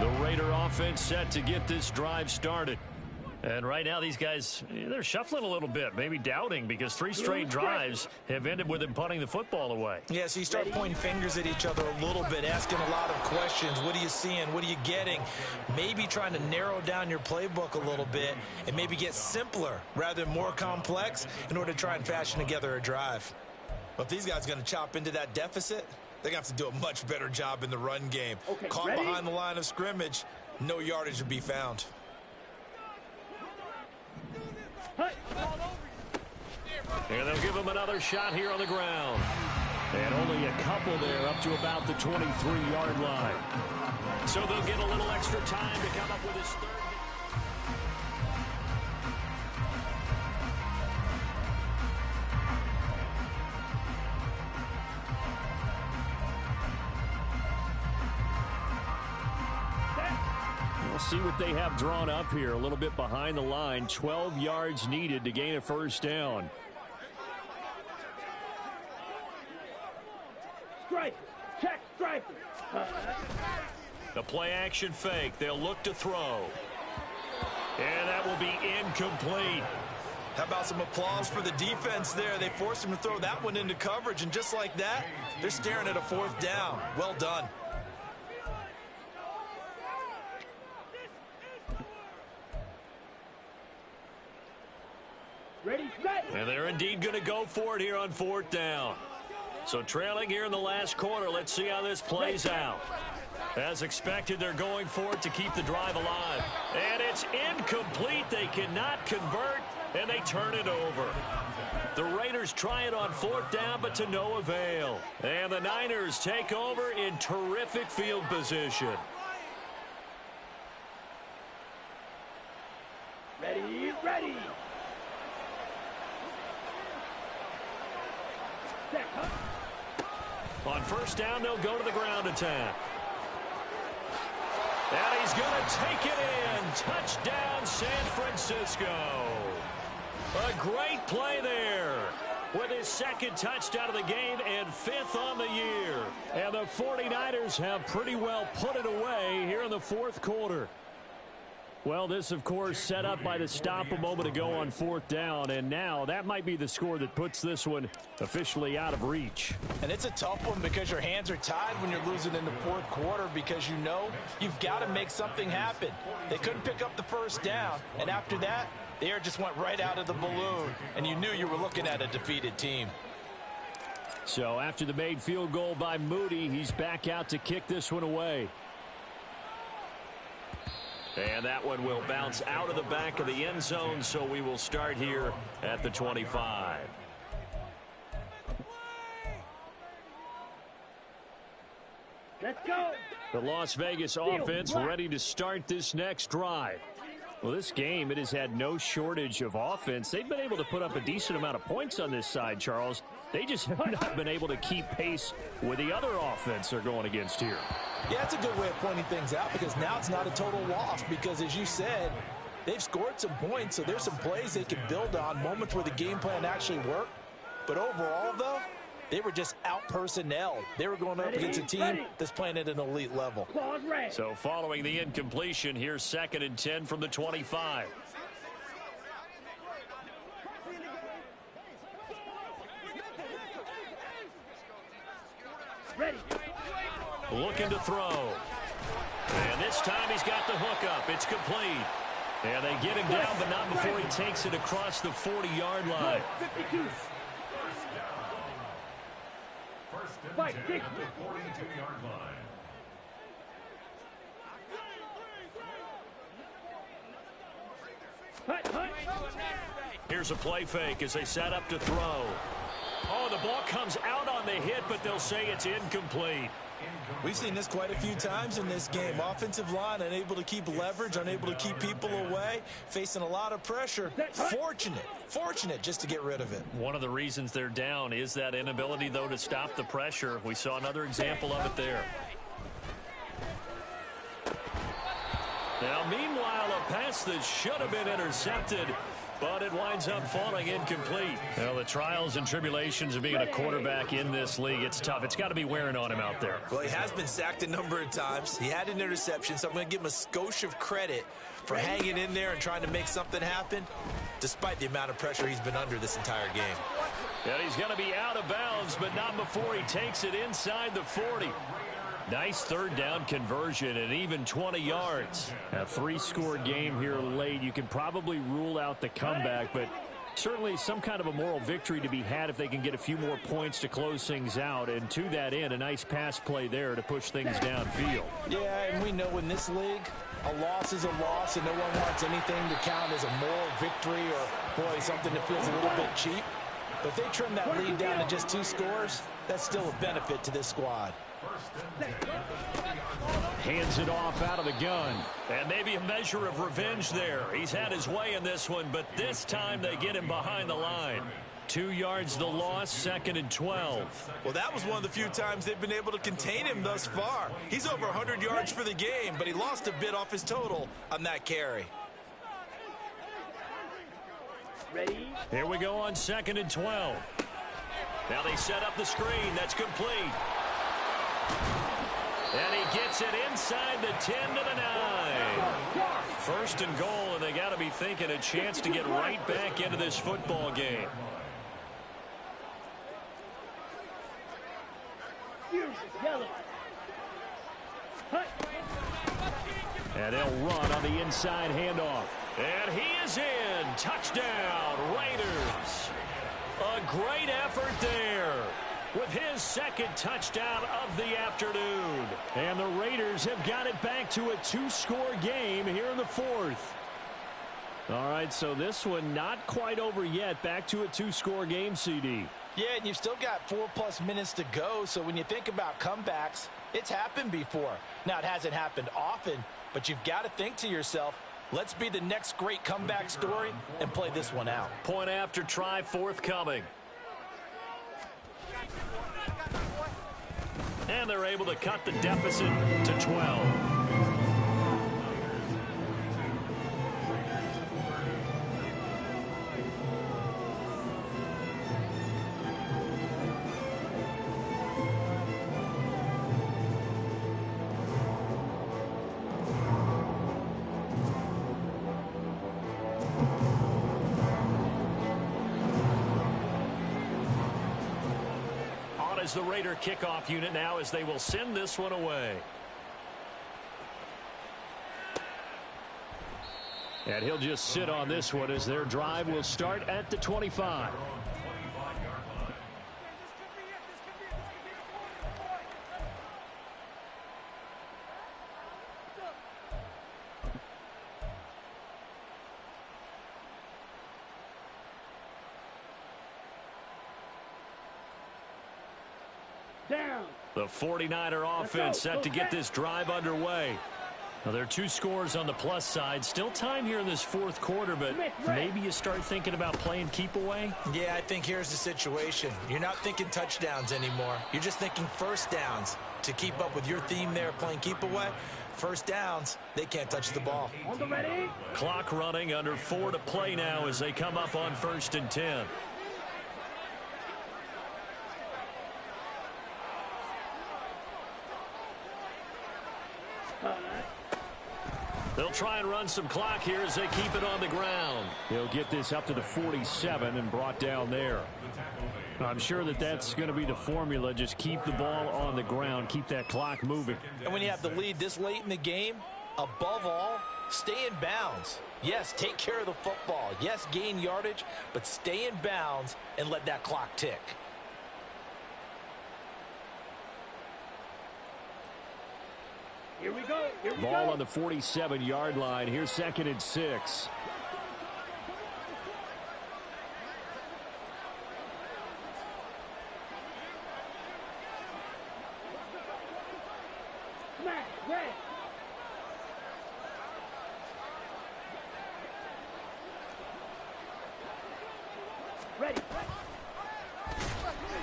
The Raider offense set to get this drive started. And right now these guys, they're shuffling a little bit, maybe doubting, because 3 straight drives have ended with them punting the football away. Yeah, so you start pointing fingers at each other a little bit, asking a lot of questions. What are you seeing? What are you getting? Maybe trying to narrow down your playbook a little bit and maybe get simpler rather than more complex in order to try and fashion together a drive. But if these guys are going to chop into that deficit, they're going to have to do a much better job in the run game. Okay, caught ready? behind the line of scrimmage, no yardage to be found. And they'll give him another shot here on the ground. And only a couple there up to about the 23-yard line. So they'll get a little extra time to come up with his 3rd. We'll see what they have drawn up here. A little bit behind the line. 12 yards needed to gain a 1st down. Strike. Check strike. The play action fake. They'll look to throw. And that will be incomplete. How about some applause for the defense there? They forced him to throw that one into coverage, and just like that, they're staring at a 4th down. Well done. Ready, set. And they're indeed going to go for it here on 4th down. So trailing here in the last quarter, let's see how this plays out. As expected, they're going for it to keep the drive alive. And it's incomplete. They cannot convert, and they turn it over. The Raiders try it on 4th down, but to no avail. And the Niners take over in terrific field position. Ready, ready. Set, huh? On 1st down, they'll go to the ground attack. And he's going to take it in. Touchdown, San Francisco. A great play there with his 2nd touchdown of the game and 5th on the year. And the 49ers have pretty well put it away here in the 4th quarter. Well, this, of course, set up by the stop a moment ago on 4th down, and now that might be the score that puts this one officially out of reach. And it's a tough one because your hands are tied when you're losing in the 4th quarter because you know you've got to make something happen. They couldn't pick up the 1st down, and after that, the air just went right out of the balloon, and you knew you were looking at a defeated team. So after the made field goal by Moody, he's back out to kick this one away. And that one will bounce out of the back of the end zone, so we will start here at the 25. Let's go. The Las Vegas offense ready to start this next drive. Well, this game, it has had no shortage of offense. They've been able to put up a decent amount of points on this side, Charles. They just have not been able to keep pace with the other offense they're going against here. Yeah, that's a good way of pointing things out because now it's not a total loss because, as you said, they've scored some points, so there's some plays they can build on, moments where the game plan actually worked. But overall, though, they were just out-personnel. They were going up against a team that's playing at an elite level. So following the incompletion, here's 2nd and 10 from the 25. Ready. Looking to throw. And this time he's got the hook up. It's complete. And they get him down, but not before he takes it across the 40-yard line. 52. Fight, kick. 42-yard line. Here's a play fake as they set up to throw. Oh, the ball comes out on the hit, but they'll say it's incomplete. We've seen this quite a few times in this game. Offensive line unable to keep leverage, unable to keep people away, facing a lot of pressure. Fortunate just to get rid of it. One of the reasons they're down is that inability, though, to stop the pressure. We saw another example of it there. Now, meanwhile, a pass that should have been intercepted, but it winds up falling incomplete. Well, the trials and tribulations of being a quarterback in this league, it's tough. It's got to be wearing on him out there. Well, he has been sacked a number of times. He had an interception, so I'm going to give him a skosh of credit for hanging in there and trying to make something happen, despite the amount of pressure he's been under this entire game. And he's going to be out of bounds, but not before he takes it inside the 40. Nice 3rd down conversion and even 20 yards. A 3-score game here late. You can probably rule out the comeback, but certainly some kind of a moral victory to be had if they can get a few more points to close things out. And to that end, a nice pass play there to push things downfield. Yeah, and we know in this league, a loss is a loss, and no one wants anything to count as a moral victory or, boy, something that feels a little bit cheap. But if they trim that lead down to just 2 scores, that's still a benefit to this squad. Hands it off out of the gun. And maybe a measure of revenge there. He's had his way in this one, but this time they get him behind the line. 2 yards the loss, 2nd and 12. Well, that was one of the few times they've been able to contain him thus far. He's over 100 yards for the game, but he lost a bit off his total on that carry. Ready. Here we go on 2nd and 12. Now they set up the screen. That's complete. And he gets it inside the 10 to the 9. First and goal, and they got to be thinking a chance to get right back into this football game. Yellow. And they'll run on the inside handoff. And he is in. Touchdown, Raiders. A great effort there with his second touchdown of the afternoon. And the Raiders have got it back to a 2-score game here in the fourth. All right, so this one not quite over yet. Back to a 2-score game, CD. Yeah, and you've still got 4+ minutes to go, so when you think about comebacks, it's happened before. Now, it hasn't happened often, but you've got to think to yourself, let's be the next great comeback story and play this one out. Point after try forthcoming. And they're able to cut the deficit to 12. Is the Raider kickoff unit now as they will send this one away. And he'll just sit on this one as their drive will start at the 25. Down. The 49er offense set to get this drive underway. Now, there are 2 scores on the plus side. Still time here in this fourth quarter, but maybe you start thinking about playing keep away. Yeah, I think here's the situation. You're not thinking touchdowns anymore. You're just thinking first downs. To keep up with your theme there, playing keep away, first downs, they can't touch the ball. On the ready. Clock running, under 4 to play now as they come up on 1st and 10. They'll try and run some clock here as they keep it on the ground. He'll get this up to the 47 and brought down there. I'm sure that that's going to be the formula. Just keep the ball on the ground. Keep that clock moving. And when you have the lead this late in the game, above all, stay in bounds. Yes, take care of the football. Yes, gain yardage, but stay in bounds and let that clock tick. Here we go. Here we Ball go. on the 47-yard line. Here's 2nd and 6. Smash. Red. Ready.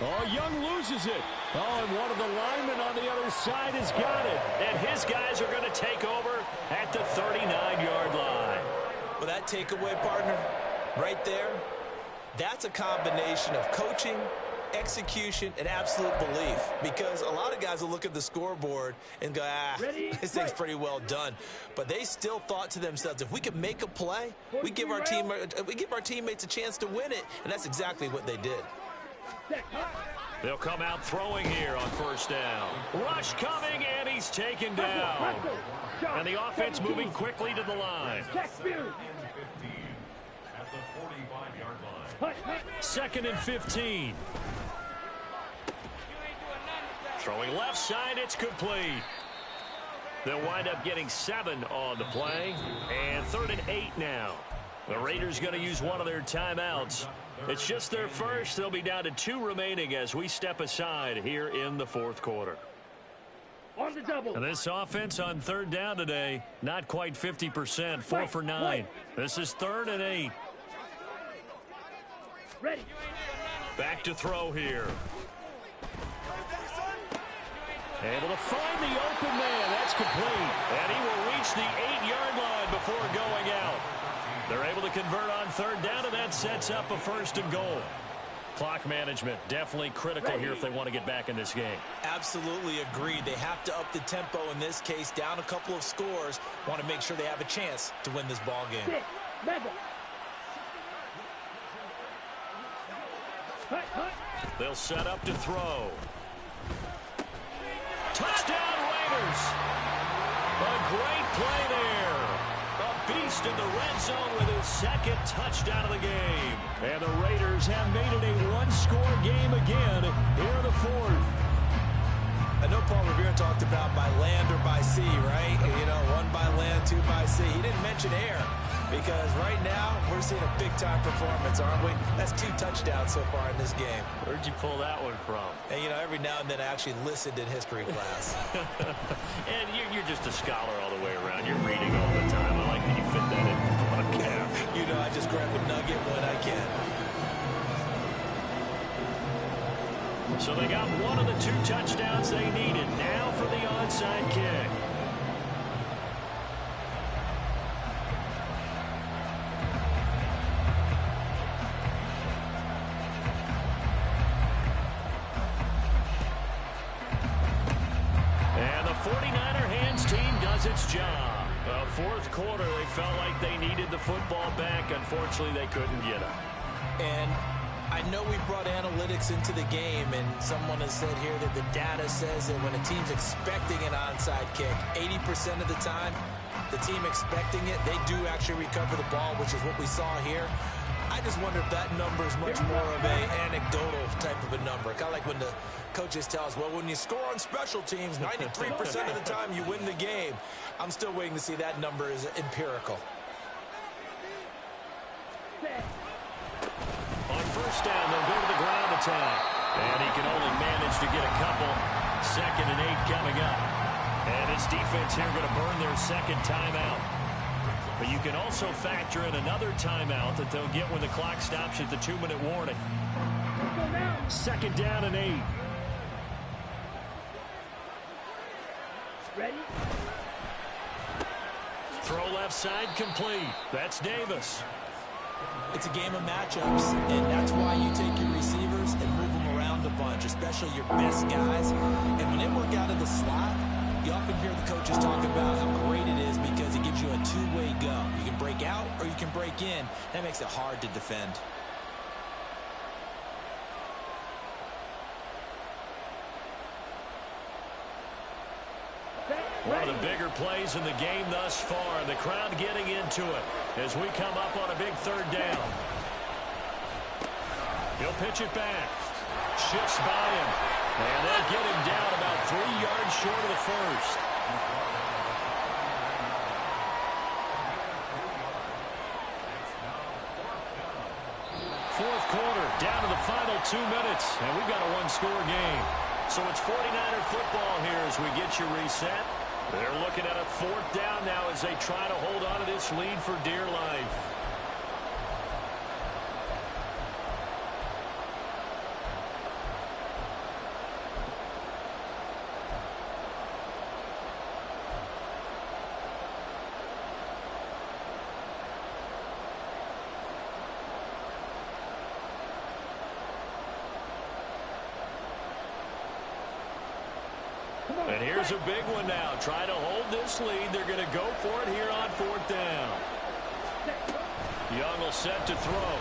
Oh, Young loses it. Oh, and one of the linemen on the other side has got it. And his guys are going to take over at the 39-yard line. Well, that takeaway, partner, right there, that's a combination of coaching, execution, and absolute belief. Because a lot of guys will look at the scoreboard and go, this thing's pretty well done. But they still thought to themselves, if we could make a play, we give our teammates a chance to win it. And that's exactly what they did. They'll come out throwing here on 1st down. Rush coming, and he's taken down. And the offense moving quickly to the line. 2nd and 15. Throwing left side, it's complete. They'll wind up getting 7 on the play. And 3rd and 8 now. The Raiders going to use one of their timeouts. It's just their first. They'll be down to 2 remaining as we step aside here in the fourth quarter. On the double. And this offense on 3rd down today, not quite 50%, 4 for 9. This is 3rd and 8. Ready. Back to throw here. Able to find the open man. That's complete. And he will reach the 8-yard line before going out. They're able to convert on 3rd down, and that sets up a 1st and goal. Clock management definitely critical here if they want to get back in this game. Absolutely agreed. They have to up the tempo in this case, down a couple of scores. Want to make sure they have a chance to win this ball game. They'll set up to throw. Touchdown Raiders! A great play there. A beast in the red zone with his second touchdown of the game. And the Raiders have made it a one-score game again here in the fourth. I know Paul Revere talked about by land or by sea, right? You know, one by land, two by sea. He didn't mention air because right now we're seeing a big-time performance, aren't we? That's 2 touchdowns so far in this game. Where'd you pull that one from? And, you know, every now and then I actually listened in history class. And you're just a scholar all the way around. You're reading all the time. I like that you fit that in on a cap. You know, I just grab a nugget when I can. So they got one of the 2 touchdowns they needed. Now for the onside kick. And the 49er hands team does its job. Fourth quarter, they felt like they needed the football back. Unfortunately, they couldn't get it. And I know we brought analytics into the game, and someone has said here that the data says that when a team's expecting an onside kick, 80% of the time, the team expecting it, they do actually recover the ball, which is what we saw here. I just wonder if that number is much more of an anecdotal type of a number. Kind of like when the coaches tell us, well, when you score on special teams, 93% of the time you win the game. I'm still waiting to see that number is empirical. On first down, they'll go to the ground attack. And he can only manage to get a couple. 2nd and 8 coming up. And his defense here going to burn their second timeout. But you can also factor in another timeout that they'll get when the clock stops at the 2-minute warning. 2nd down and 8. Ready? Throw left side complete. That's Davis. It's a game of matchups, and that's why you take your receivers and move them around a bunch, especially your best guys. And when they work out of the slot, you often hear the coaches talk about how great it is because it gives you a two-way go. You can break out or you can break in. That makes it hard to defend. One of the bigger plays in the game thus far. The crowd getting into it as we come up on a big 3rd down. He'll pitch it back. Shifts by him. And they'll get him down about 3 yards short of the first. Fourth quarter, down to the final 2 minutes. And we've got a one-score game. So it's 49er football here as we get you reset. They're looking at a 4th down now as they try to hold on to this lead for dear life. And here's a big one now. Try to hold this lead. They're going to go for it here on 4th down. Young will set to throw.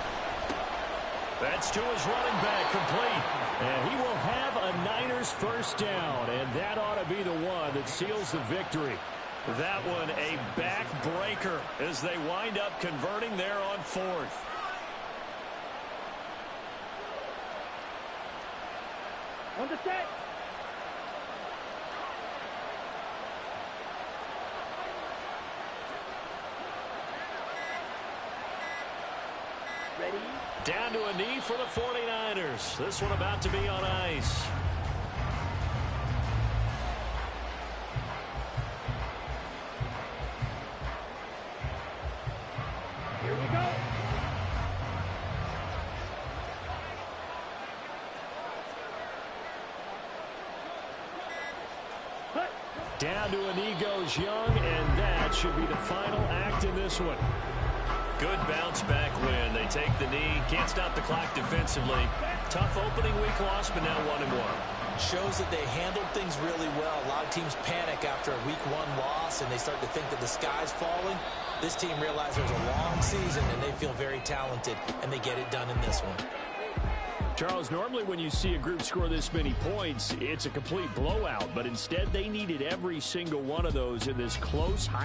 That's to his running back, complete. And he will have a Niners first down. And that ought to be the one that seals the victory. That one a backbreaker as they wind up converting there on 4th. On the set. Ready? Down to a knee for the 49ers. This one about to be on ice. Here we go. Cut. Down to a knee goes Young, and that should be the final act in this one. Good bounce back win. They take the knee. Can't stop the clock defensively. Tough opening week loss, but now 1-1. Shows that they handled things really well. A lot of teams panic after a week 1 loss, and they start to think that the sky's falling. This team realized there's a long season, and they feel very talented, and they get it done in this one. Charles, normally when you see a group score this many points, it's a complete blowout, but instead they needed every single one of those in this close, high